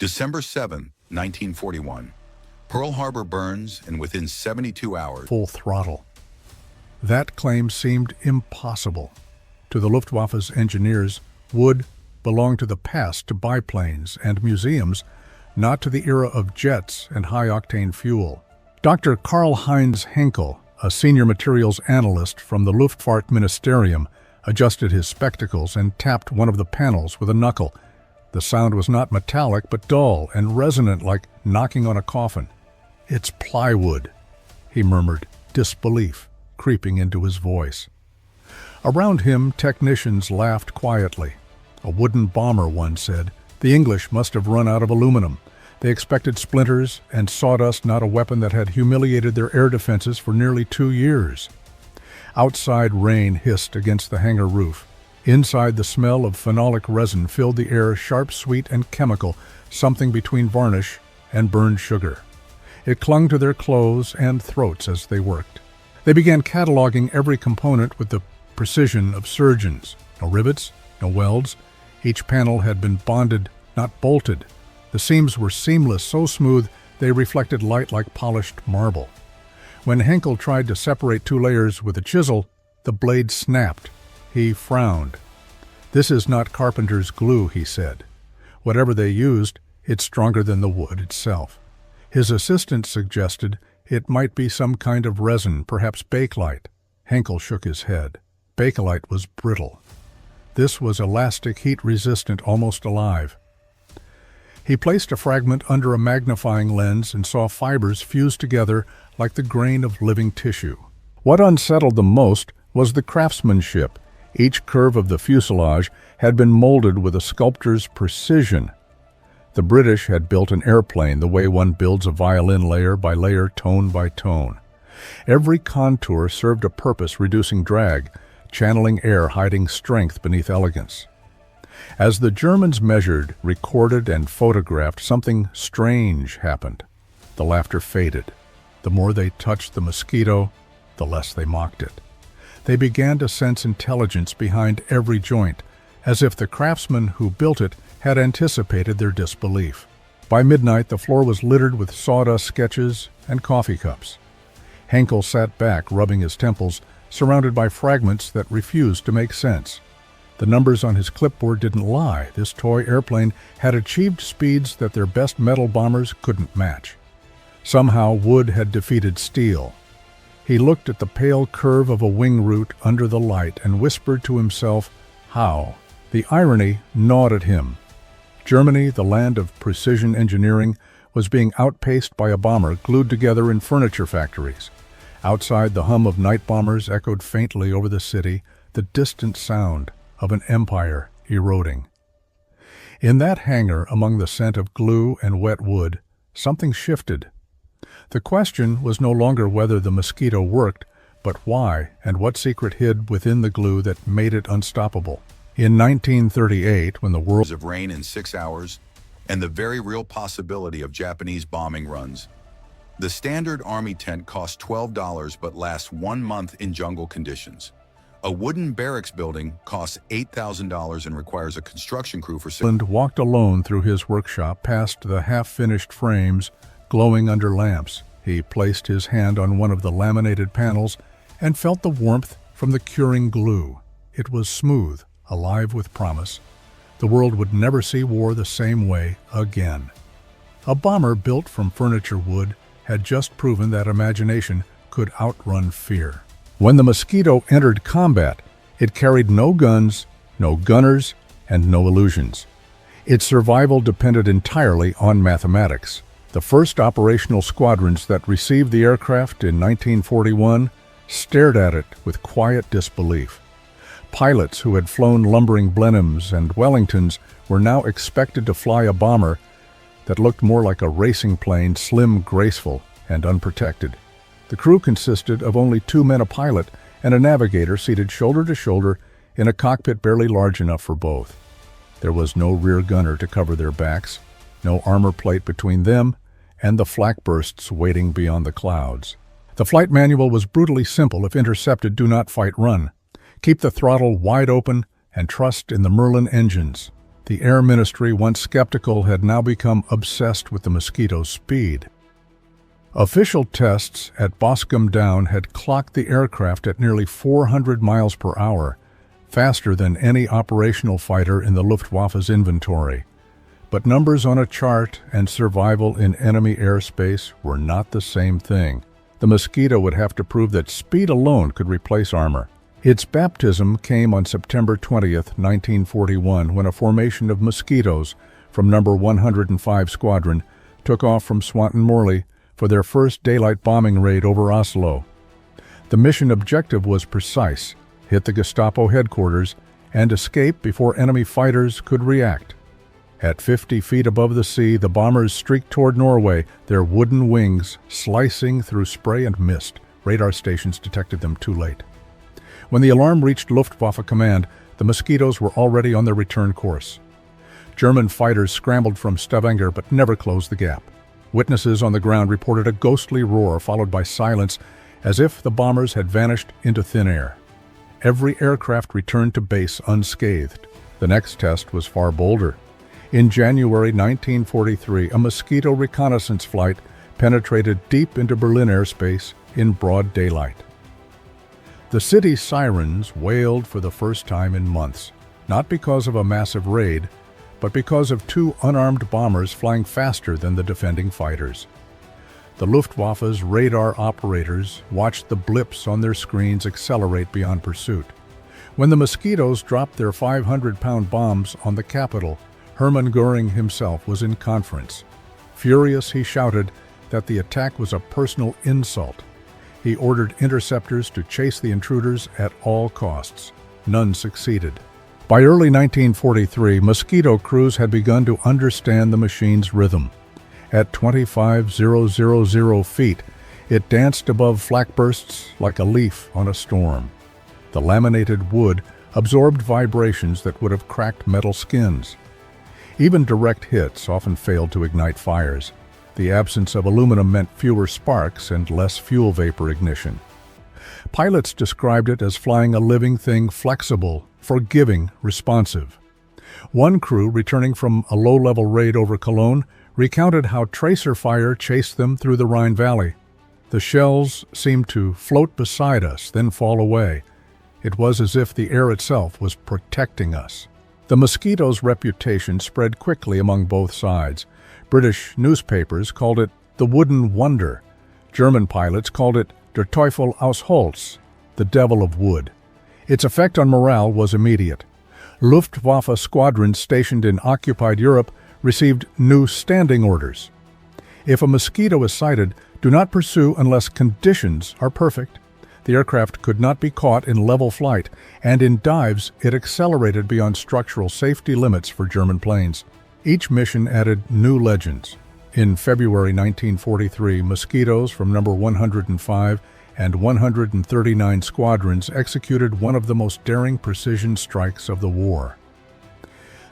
December 7, 1941. Pearl Harbor burns, and within 72 hours, full throttle. That claim seemed impossible. To the Luftwaffe's engineers, wood belonged to the past, to biplanes and museums, not to the era of jets and high-octane fuel. Dr. Karl-Heinz Henkel, a senior materials analyst from the Luftwaffe Ministerium, adjusted his spectacles and tapped one of the panels with a knuckle. The sound was not metallic, but dull and resonant, like knocking on a coffin. "It's plywood," he murmured, disbelief creeping into his voice. Around him, technicians laughed quietly. "A wooden bomber," one said. "The English must have run out of aluminum. They expected splinters and sawdust, not a weapon that had humiliated their air defenses for nearly 2 years." Outside, rain hissed against the hangar roof. Inside, the smell of phenolic resin filled the air, sharp, sweet, and chemical, something between varnish and burned sugar. It clung to their clothes and throats as they worked. They began cataloging every component with the precision of surgeons. No rivets, no welds. Each panel had been bonded, not bolted. The seams were seamless, so smooth they reflected light like polished marble. When Henkel tried to separate 2 layers with a chisel, the blade snapped. He frowned. "This is not carpenter's glue," he said. "Whatever they used, it's stronger than the wood itself." His assistant suggested it might be some kind of resin, perhaps bakelite. Henkel shook his head. Bakelite was brittle. This was elastic, heat-resistant, almost alive. He placed a fragment under a magnifying lens and saw fibers fused together like the grain of living tissue. What unsettled them most was the craftsmanship. Each curve of the fuselage had been molded with a sculptor's precision. The British had built an airplane the way one builds a violin, layer by layer, tone by tone. Every contour served a purpose, reducing drag, channeling air, hiding strength beneath elegance. As the Germans measured, recorded, and photographed, something strange happened. The laughter faded. The more they touched the Mosquito, the less they mocked it. They began to sense intelligence behind every joint, as if the craftsmen who built it had anticipated their disbelief. By midnight, the floor was littered with sawdust sketches and coffee cups. Henkel sat back, rubbing his temples, surrounded by fragments that refused to make sense. The numbers on his clipboard didn't lie. This toy airplane had achieved speeds that their best metal bombers couldn't match. Somehow, wood had defeated steel. He looked at the pale curve of a wing root under the light and whispered to himself, "How?" The irony gnawed at him. Germany, the land of precision engineering, was being outpaced by a bomber glued together in furniture factories. Outside, the hum of night bombers echoed faintly over the city, the distant sound of an empire eroding. In that hangar, among the scent of glue and wet wood, something shifted. The question was no longer whether the Mosquito worked, but why and what secret hid within the glue that made it unstoppable. In 1938, when the world of rain in 6 hours, and the very real possibility of Japanese bombing runs, the standard army tent costs $12 but lasts 1 month in jungle conditions. A wooden barracks building costs $8,000 and requires a construction crew for 6. England walked alone through his workshop, past the half-finished frames glowing under lamps. He placed his hand on one of the laminated panels and felt the warmth from the curing glue. It was smooth, alive with promise. The world would never see war the same way again. A bomber built from furniture wood had just proven that imagination could outrun fear. When the Mosquito entered combat, it carried no guns, no gunners, and no illusions. Its survival depended entirely on mathematics. The first operational squadrons that received the aircraft in 1941 stared at it with quiet disbelief. Pilots who had flown lumbering Blenheims and Wellingtons were now expected to fly a bomber that looked more like a racing plane, slim, graceful, and unprotected. The crew consisted of only 2 men, a pilot and a navigator, seated shoulder to shoulder in a cockpit barely large enough for both. There was no rear gunner to cover their backs, no armor plate between them and the flak bursts waiting beyond the clouds. The flight manual was brutally simple. If intercepted, do not fight, run. Keep the throttle wide open and trust in the Merlin engines. The Air Ministry, once skeptical, had now become obsessed with the Mosquito's speed. Official tests at Boscombe Down had clocked the aircraft at nearly 400 miles per hour, faster than any operational fighter in the Luftwaffe's inventory. But numbers on a chart and survival in enemy airspace were not the same thing. The Mosquito would have to prove that speed alone could replace armor. Its baptism came on September 20th, 1941, when a formation of Mosquitoes from No. 105 Squadron took off from Swanton Morley for their first daylight bombing raid over Oslo. The mission objective was precise: hit the Gestapo headquarters and escape before enemy fighters could react. At 50 feet above the sea, the bombers streaked toward Norway, their wooden wings slicing through spray and mist. Radar stations detected them too late. When the alarm reached Luftwaffe command, the Mosquitoes were already on their return course. German fighters scrambled from Stavanger but never closed the gap. Witnesses on the ground reported a ghostly roar followed by silence, as if the bombers had vanished into thin air. Every aircraft returned to base unscathed. The next test was far bolder. In January 1943, a Mosquito reconnaissance flight penetrated deep into Berlin airspace in broad daylight. The city's sirens wailed for the first time in months, not because of a massive raid, but because of two unarmed bombers flying faster than the defending fighters. The Luftwaffe's radar operators watched the blips on their screens accelerate beyond pursuit. When the Mosquitoes dropped their 500-pound bombs on the capital, Hermann Göring himself was in conference. Furious, he shouted that the attack was a personal insult. He ordered interceptors to chase the intruders at all costs. None succeeded. By early 1943, Mosquito crews had begun to understand the machine's rhythm. At 25,000 feet, it danced above flak bursts like a leaf on a storm. The laminated wood absorbed vibrations that would have cracked metal skins. Even direct hits often failed to ignite fires. The absence of aluminum meant fewer sparks and less fuel vapor ignition. Pilots described it as flying a living thing, flexible, forgiving, responsive. One crew, returning from a low-level raid over Cologne, recounted how tracer fire chased them through the Rhine Valley. The shells seemed to float beside us, then fall away. It was as if the air itself was protecting us. The Mosquito's reputation spread quickly among both sides. British newspapers called it the Wooden Wonder. German pilots called it der Teufel aus Holz, the Devil of Wood. Its effect on morale was immediate. Luftwaffe squadrons stationed in occupied Europe received new standing orders. If a Mosquito is sighted, do not pursue unless conditions are perfect. The aircraft could not be caught in level flight, and in dives it accelerated beyond structural safety limits for German planes. Each mission added new legends. In February 1943, Mosquitoes from No. 105 and 139 squadrons executed one of the most daring precision strikes of the war.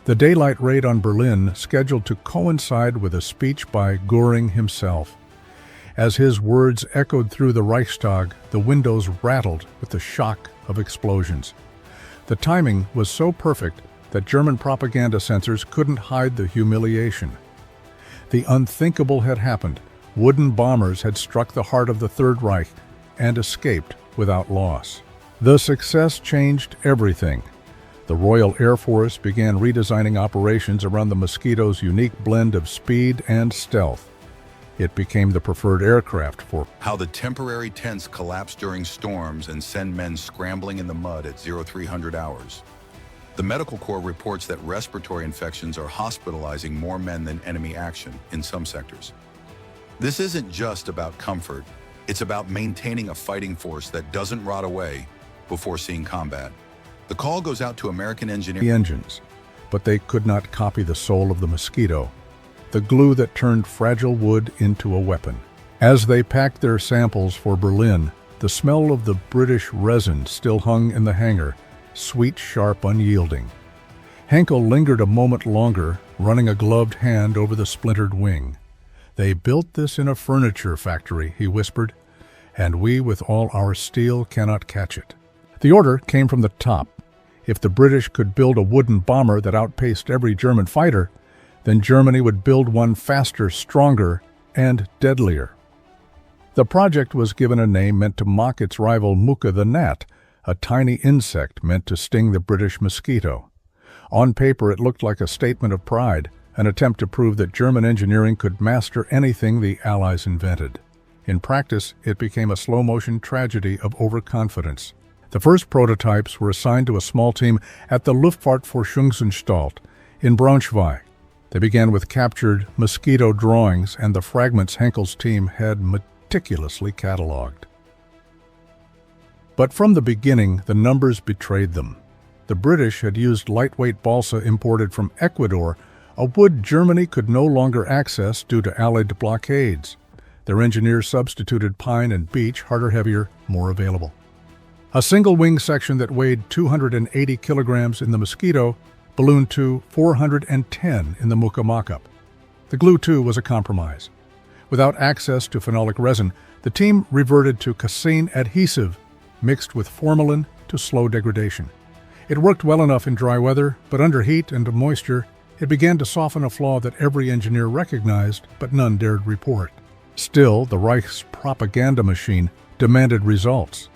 The daylight raid on Berlin scheduled to coincide with a speech by Göring himself. As his words echoed through the Reichstag, the windows rattled with the shock of explosions. The timing was so perfect that German propaganda censors couldn't hide the humiliation. The unthinkable had happened. Wooden bombers had struck the heart of the Third Reich and escaped without loss. The success changed everything. The Royal Air Force began redesigning operations around the Mosquito's unique blend of speed and stealth. It became the preferred aircraft for how the temporary tents collapse during storms and send men scrambling in the mud at 0300 hours. The Medical Corps reports that respiratory infections are hospitalizing more men than enemy action in some sectors. This isn't just about comfort, it's about maintaining a fighting force that doesn't rot away before seeing combat. The call goes out to American engineering engines, but they could not copy the soul of the Mosquito, the glue that turned fragile wood into a weapon. As they packed their samples for Berlin, the smell of the British resin still hung in the hangar, sweet, sharp, unyielding. Henkel lingered a moment longer, running a gloved hand over the splintered wing. "They built this in a furniture factory," he whispered, "and we with all our steel cannot catch it." The order came from the top. If the British could build a wooden bomber that outpaced every German fighter, then Germany would build one faster, stronger, and deadlier. The project was given a name meant to mock its rival Mucka the gnat, a tiny insect meant to sting the British mosquito. On paper, it looked like a statement of pride, an attempt to prove that German engineering could master anything the Allies invented. In practice, it became a slow-motion tragedy of overconfidence. The first prototypes were assigned to a small team at the Luftwaffe Forschungsanstalt in Braunschweig. They began with captured Mosquito drawings and the fragments Henkel's team had meticulously catalogued. But from the beginning, the numbers betrayed them. The British had used lightweight balsa imported from Ecuador, a wood Germany could no longer access due to Allied blockades. Their engineers substituted pine and beech, harder, heavier, more available. A single wing section that weighed 280 kilograms in the Mosquito ballooned to 410 in the Mucka mock-up. The glue, too, was a compromise. Without access to phenolic resin, the team reverted to casein adhesive mixed with formalin to slow degradation. It worked well enough in dry weather, but under heat and moisture, it began to soften a flaw that every engineer recognized, but none dared report. Still, the Reich's propaganda machine demanded results.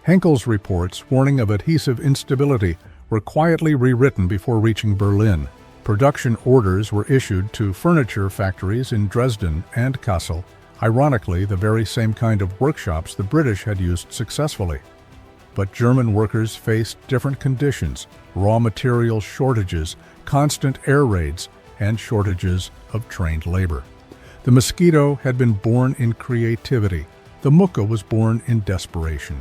Henkel's reports warning of adhesive instability were quietly rewritten before reaching Berlin. Production orders were issued to furniture factories in Dresden and Kassel, ironically the very same kind of workshops the British had used successfully. But German workers faced different conditions: raw material shortages, constant air raids, and shortages of trained labor. The Mosquito had been born in creativity. The Mucka was born in desperation.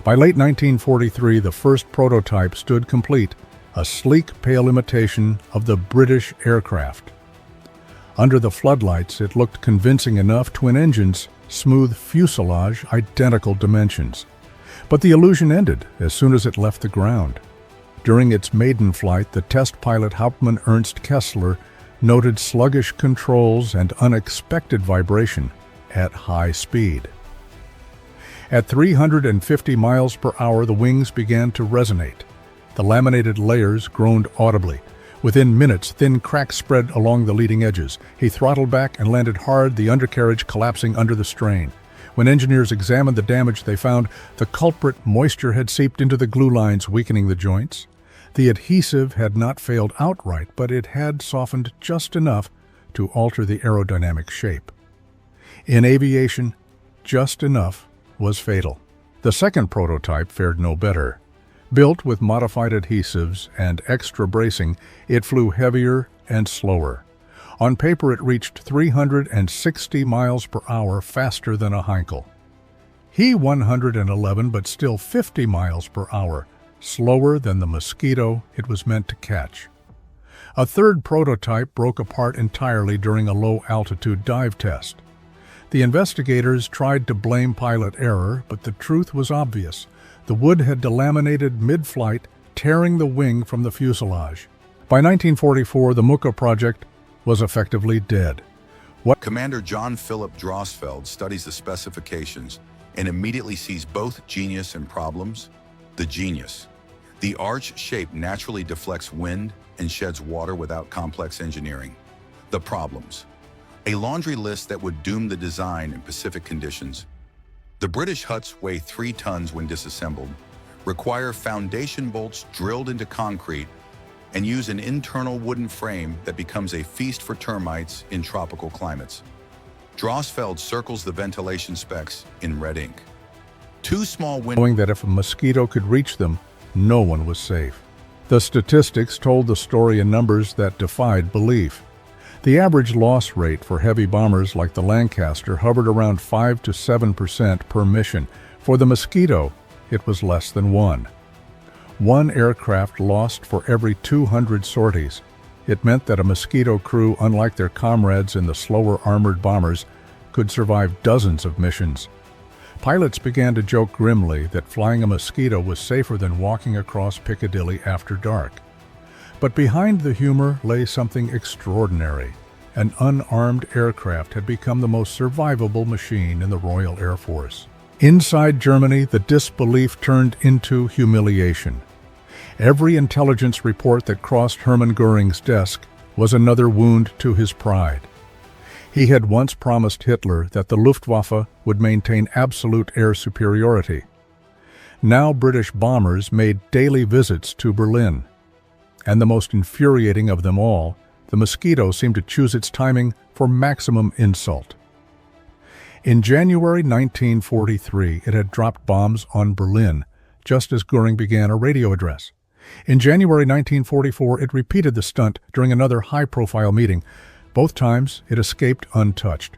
By late 1943, the first prototype stood complete, a sleek, pale imitation of the British aircraft. Under the floodlights, it looked convincing enough: twin engines, smooth fuselage, identical dimensions. But the illusion ended as soon as it left the ground. During its maiden flight, the test pilot Hauptmann Ernst Kessler noted sluggish controls and unexpected vibration at high speed. At 350 miles per hour, the wings began to resonate. The laminated layers groaned audibly. Within minutes, thin cracks spread along the leading edges. He throttled back and landed hard, the undercarriage collapsing under the strain. When engineers examined the damage, they found the culprit: moisture had seeped into the glue lines, weakening the joints. The adhesive had not failed outright, but it had softened just enough to alter the aerodynamic shape. In aviation, just enough was fatal. The second prototype fared no better. Built with modified adhesives and extra bracing, it flew heavier and slower. On paper, it reached 360 miles per hour, faster than a Heinkel. He 111, but still 50 miles per hour, slower than the Mosquito it was meant to catch. A third prototype broke apart entirely during a low-altitude dive test. The investigators tried to blame pilot error, but the truth was obvious. The wood had delaminated mid-flight, tearing the wing from the fuselage. By 1944, the Mucka project was effectively dead. Commander John Philip Drosfeld studies the specifications and immediately sees both genius and problems. The genius: the arch shape naturally deflects wind and sheds water without complex engineering. The problems: a laundry list that would doom the design in Pacific conditions. The British huts weigh 3 tons when disassembled, require foundation bolts drilled into concrete, and use an internal wooden frame that becomes a feast for termites in tropical climates. Drosfeld circles the ventilation specs in red ink. 2 small windows, knowing that if a Mosquito could reach them, no one was safe. The statistics told the story in numbers that defied belief. The average loss rate for heavy bombers like the Lancaster hovered around 5 to 7% per mission. For the Mosquito, it was less than 1. 1 aircraft lost for every 200 sorties. It meant that a Mosquito crew, unlike their comrades in the slower armored bombers, could survive dozens of missions. Pilots began to joke grimly that flying a Mosquito was safer than walking across Piccadilly after dark. But behind the humor lay something extraordinary. An unarmed aircraft had become the most survivable machine in the Royal Air Force. Inside Germany, the disbelief turned into humiliation. Every intelligence report that crossed Hermann Göring's desk was another wound to his pride. He had once promised Hitler that the Luftwaffe would maintain absolute air superiority. Now British bombers made daily visits to Berlin. And the most infuriating of them all, the Mosquito seemed to choose its timing for maximum insult. In January 1943, it had dropped bombs on Berlin, just as Göring began a radio address. In January 1944, it repeated the stunt during another high-profile meeting. Both times, it escaped untouched.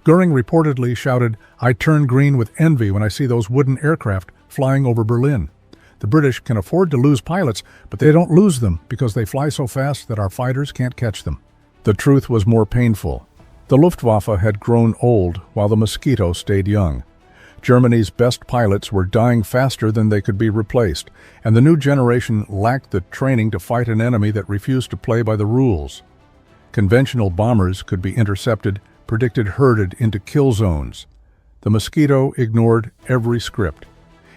Göring reportedly shouted, "I turn green with envy when I see those wooden aircraft flying over Berlin. The British can afford to lose pilots, but they don't lose them because they fly so fast that our fighters can't catch them." The truth was more painful. The Luftwaffe had grown old while the Mosquito stayed young. Germany's best pilots were dying faster than they could be replaced, and the new generation lacked the training to fight an enemy that refused to play by the rules. Conventional bombers could be intercepted, predicted herded into kill zones. The Mosquito ignored every script.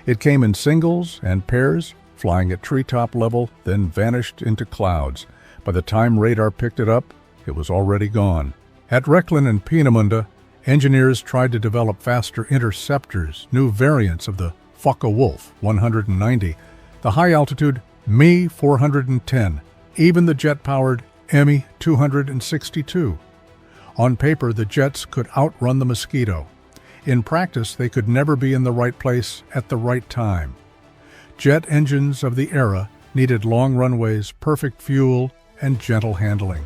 It came in singles and pairs, flying at treetop level, then vanished into clouds. By the time radar picked it up, it was already gone. At Rechlin and Peenemünde, engineers tried to develop faster interceptors, new variants of the Focke-Wulf 190, the high-altitude Me 410, even the jet-powered Me 262. On paper, the jets could outrun the Mosquito. In practice, they could never be in the right place at the right time. Jet engines of the era needed long runways, perfect fuel, and gentle handling.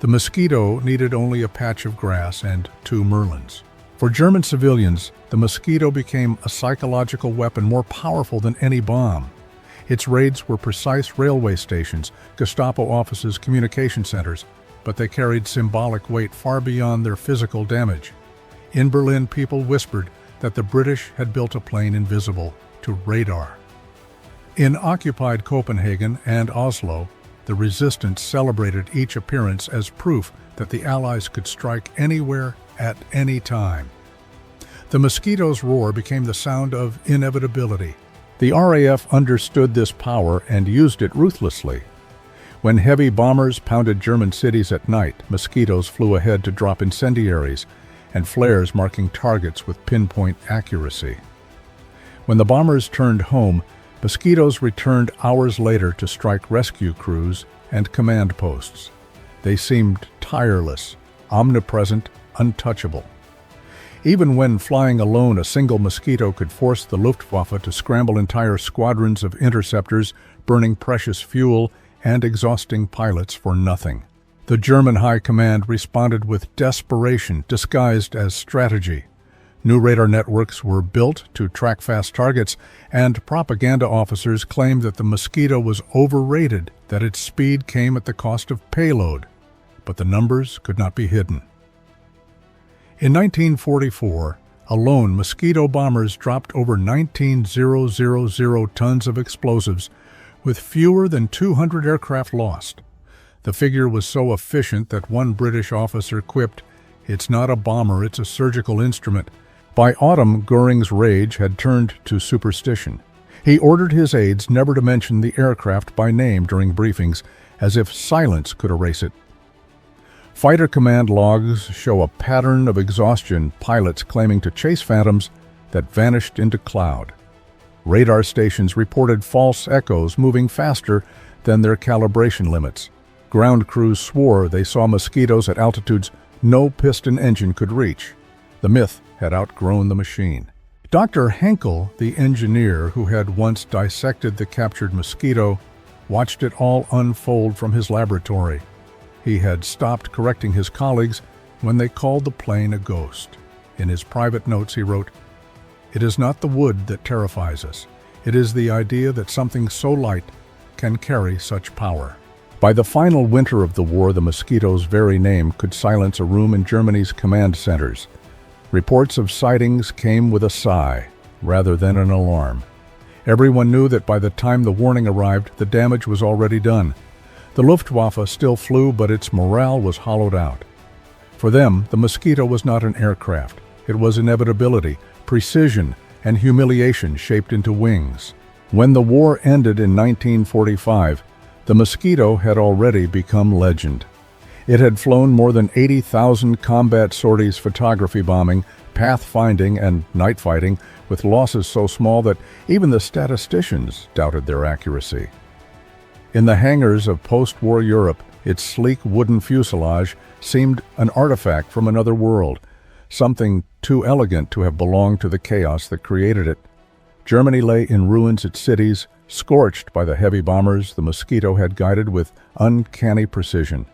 The Mosquito needed only a patch of grass and 2 Merlins. For German civilians, the Mosquito became a psychological weapon more powerful than any bomb. Its raids were precise railway stations, Gestapo offices, communication centers, but they carried symbolic weight far beyond their physical damage. In Berlin, people whispered that the British had built a plane invisible to radar. In occupied Copenhagen and Oslo, the resistance celebrated each appearance as proof that the Allies could strike anywhere at any time. The Mosquito's roar became the sound of inevitability. The RAF understood this power and used it ruthlessly. When heavy bombers pounded German cities at night, Mosquitoes flew ahead to drop incendiaries and flares marking targets with pinpoint accuracy. When the bombers turned home, Mosquitoes returned hours later to strike rescue crews and command posts. They seemed tireless, omnipresent, untouchable. Even when flying alone, a single Mosquito could force the Luftwaffe to scramble entire squadrons of interceptors, burning precious fuel and exhausting pilots for nothing. The German High Command responded with desperation disguised as strategy. New radar networks were built to track fast targets, and propaganda officers claimed that the Mosquito was overrated, that its speed came at the cost of payload. But the numbers could not be hidden. In 1944, alone, Mosquito bombers dropped over 19,000 tons of explosives, with fewer than 200 aircraft lost. The figure was so efficient that one British officer quipped, "It's not a bomber, it's a surgical instrument." By autumn, Göring's rage had turned to superstition. He ordered his aides never to mention the aircraft by name during briefings, as if silence could erase it. Fighter command logs show a pattern of exhaustion, pilots claiming to chase phantoms that vanished into cloud. Radar stations reported false echoes moving faster than their calibration limits. Ground crews swore they saw Mosquitoes at altitudes no piston engine could reach. The myth had outgrown the machine. Dr. Henkel, the engineer who had once dissected the captured Mosquito, watched it all unfold from his laboratory. He had stopped correcting his colleagues when they called the plane a ghost. In his private notes he wrote, "It is not the wood that terrifies us. It is the idea that something so light can carry such power." By the final winter of the war, the Mosquito's very name could silence a room in Germany's command centers. Reports of sightings came with a sigh, rather than an alarm. Everyone knew that by the time the warning arrived, the damage was already done. The Luftwaffe still flew, but its morale was hollowed out. For them, the Mosquito was not an aircraft. It was inevitability, precision, and humiliation shaped into wings. When the war ended in 1945, the Mosquito had already become legend. It had flown more than 80,000 combat sorties, photography bombing, pathfinding, and night fighting, with losses so small that even the statisticians doubted their accuracy. In the hangars of post-war Europe, its sleek wooden fuselage seemed an artifact from another world, something too elegant to have belonged to the chaos that created it. Germany lay in ruins, its cities scorched by the heavy bombers the Mosquito had guided with uncanny precision.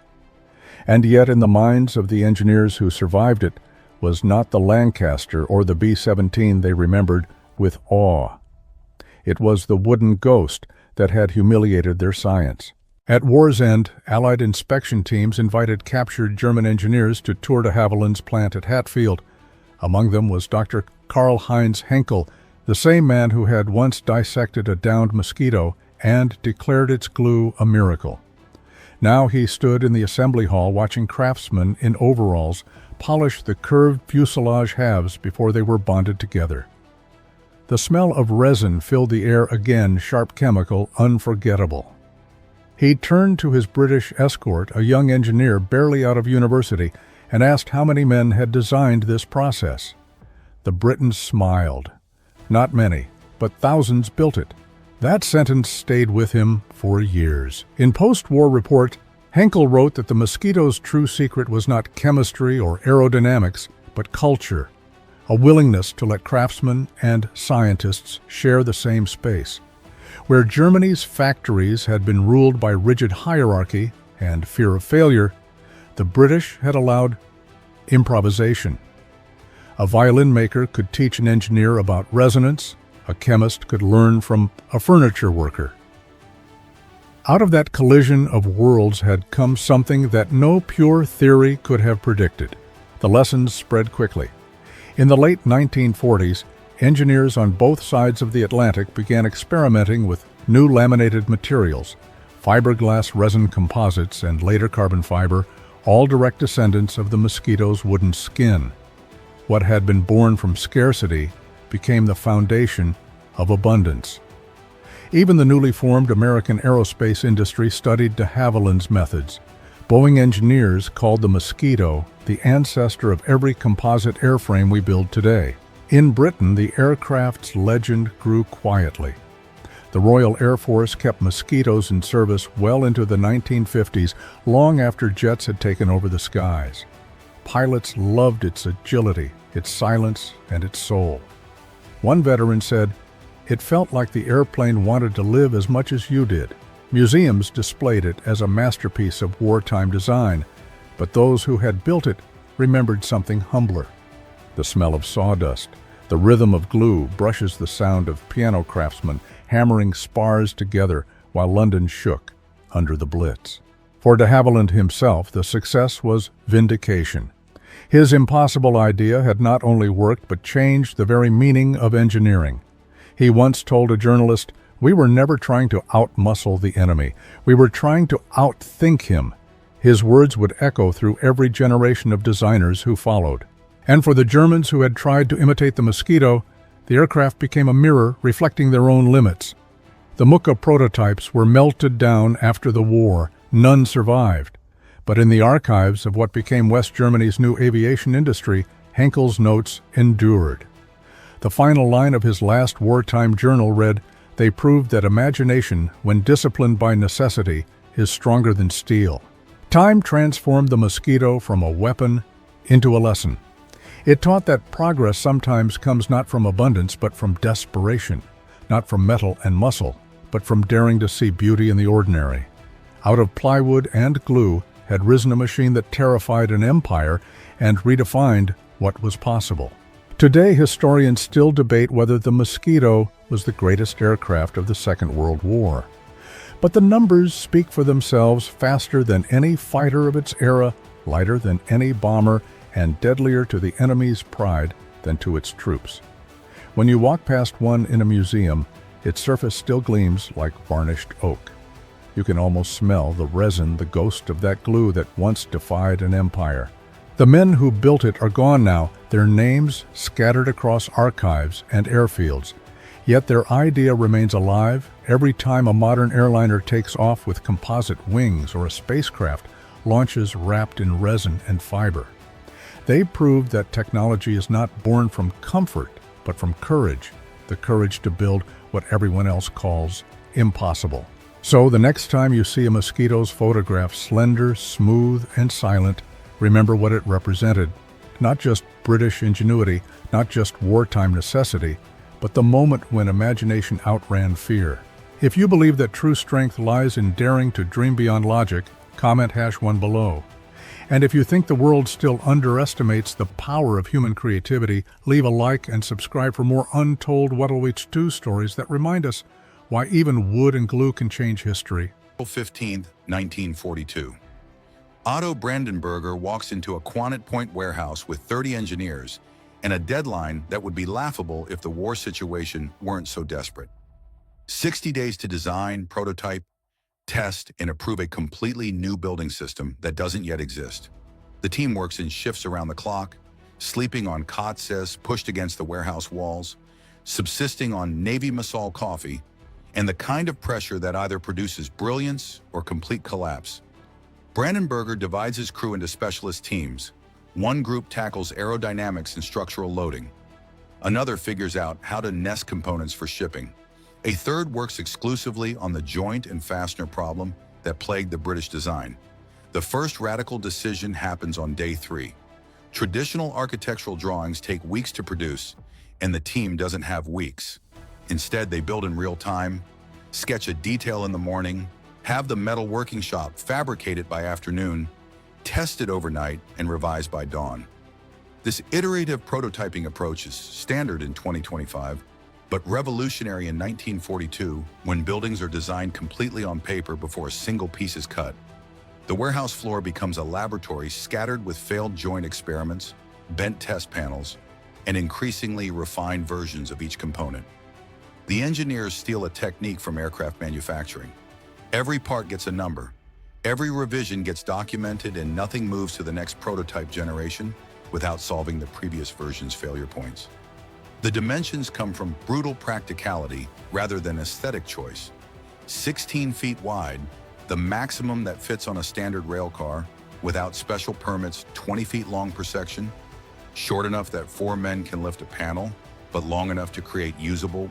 And yet in the minds of the engineers who survived it was not the Lancaster or the B-17 they remembered with awe. It was the wooden ghost that had humiliated their science. At war's end, Allied inspection teams invited captured German engineers to tour de Havilland's plant at Hatfield. Among them was Dr. Karl-Heinz Henkel, the same man who had once dissected a downed Mosquito and declared its glue a miracle. Now he stood in the assembly hall watching craftsmen in overalls polish the curved fuselage halves before they were bonded together. The smell of resin filled the air again, sharp chemical, unforgettable. He turned to his British escort, a young engineer barely out of university, and asked how many men had designed this process. The Briton smiled. Not many, but thousands built it. That sentence stayed with him for years. In post-war report, Henkel wrote that the Mosquito's true secret was not chemistry or aerodynamics, but culture, a willingness to let craftsmen and scientists share the same space. Where Germany's factories had been ruled by rigid hierarchy and fear of failure, the British had allowed improvisation. A violin maker could teach an engineer about resonance, a chemist could learn from a furniture worker. Out of that collision of worlds had come something that no pure theory could have predicted. The lessons spread quickly. In the late 1940s, engineers on both sides of the Atlantic began experimenting with new laminated materials, fiberglass resin composites and later carbon fiber, all direct descendants of the Mosquito's wooden skin. What had been born from scarcity became the foundation of abundance. Even the newly formed American aerospace industry studied de Havilland's methods. Boeing engineers called the Mosquito the ancestor of every composite airframe we build today. In Britain, the aircraft's legend grew quietly. The Royal Air Force kept Mosquitoes in service well into the 1950s, long after jets had taken over the skies. Pilots loved its agility, its silence, and its soul. One veteran said, "It felt like the airplane wanted to live as much as you did." Museums displayed it as a masterpiece of wartime design, but those who had built it remembered something humbler. The smell of sawdust, the rhythm of glue brushes the sound of piano craftsmen hammering spars together while London shook under the Blitz. For de Havilland himself, the success was vindication. His impossible idea had not only worked but changed the very meaning of engineering. He once told a journalist, "We were never trying to outmuscle the enemy. We were trying to outthink him." His words would echo through every generation of designers who followed. And for the Germans who had tried to imitate the Mosquito, the aircraft became a mirror reflecting their own limits. The Mucke prototypes were melted down after the war. None survived. But in the archives of what became West Germany's new aviation industry, Henkel's notes endured. The final line of his last wartime journal read, "They proved that imagination, when disciplined by necessity, is stronger than steel." Time transformed the Mosquito from a weapon into a lesson. It taught that progress sometimes comes not from abundance but from desperation, not from metal and muscle, but from daring to see beauty in the ordinary. Out of plywood and glue had risen a machine that terrified an empire and redefined what was possible. Today, historians still debate whether the Mosquito was the greatest aircraft of the Second World War. But the numbers speak for themselves: faster than any fighter of its era, lighter than any bomber, and deadlier to the enemy's pride than to its troops. When you walk past one in a museum, its surface still gleams like varnished oak. You can almost smell the resin, the ghost of that glue that once defied an empire. The men who built it are gone now, their names scattered across archives and airfields. Yet their idea remains alive every time a modern airliner takes off with composite wings or a spacecraft launches wrapped in resin and fiber. They proved that technology is not born from comfort, but from courage, the courage to build what everyone else calls impossible. So the next time you see a Mosquito's photograph slender, smooth, and silent, remember what it represented. Not just British ingenuity, not just wartime necessity, but the moment when imagination outran fear. If you believe that true strength lies in daring to dream beyond logic, comment #1 below. And if you think the world still underestimates the power of human creativity, leave a like and subscribe for more untold Wet'lwich 2 stories that remind us why even wood and glue can change history. April 15, 1942. Otto Brandenburger walks into a Quandt Point warehouse with 30 engineers and a deadline that would be laughable if the war situation weren't so desperate. 60 days to design, prototype, test, and approve a completely new building system that doesn't yet exist. The team works in shifts around the clock, sleeping on cots as pushed against the warehouse walls, subsisting on Navy Massal coffee, and the kind of pressure that either produces brilliance or complete collapse. Brandenburger divides his crew into specialist teams. One group tackles aerodynamics and structural loading. Another figures out how to nest components for shipping. A third works exclusively on the joint and fastener problem that plagued the British design. The first radical decision happens on day 3. Traditional architectural drawings take weeks to produce, and the team doesn't have weeks. Instead, they build in real time, sketch a detail in the morning, have the metal working shop fabricate it by afternoon, test it overnight, and revise by dawn. This iterative prototyping approach is standard in 2025, but revolutionary in 1942 when buildings are designed completely on paper before a single piece is cut. The warehouse floor becomes a laboratory scattered with failed joint experiments, bent test panels, and increasingly refined versions of each component. The engineers steal a technique from aircraft manufacturing. Every part gets a number. Every revision gets documented, and nothing moves to the next prototype generation without solving the previous version's failure points. The dimensions come from brutal practicality rather than aesthetic choice. 16 feet wide, the maximum that fits on a standard rail car, without special permits, 20 feet long per section, short enough that 4 men can lift a panel, but long enough to create usable,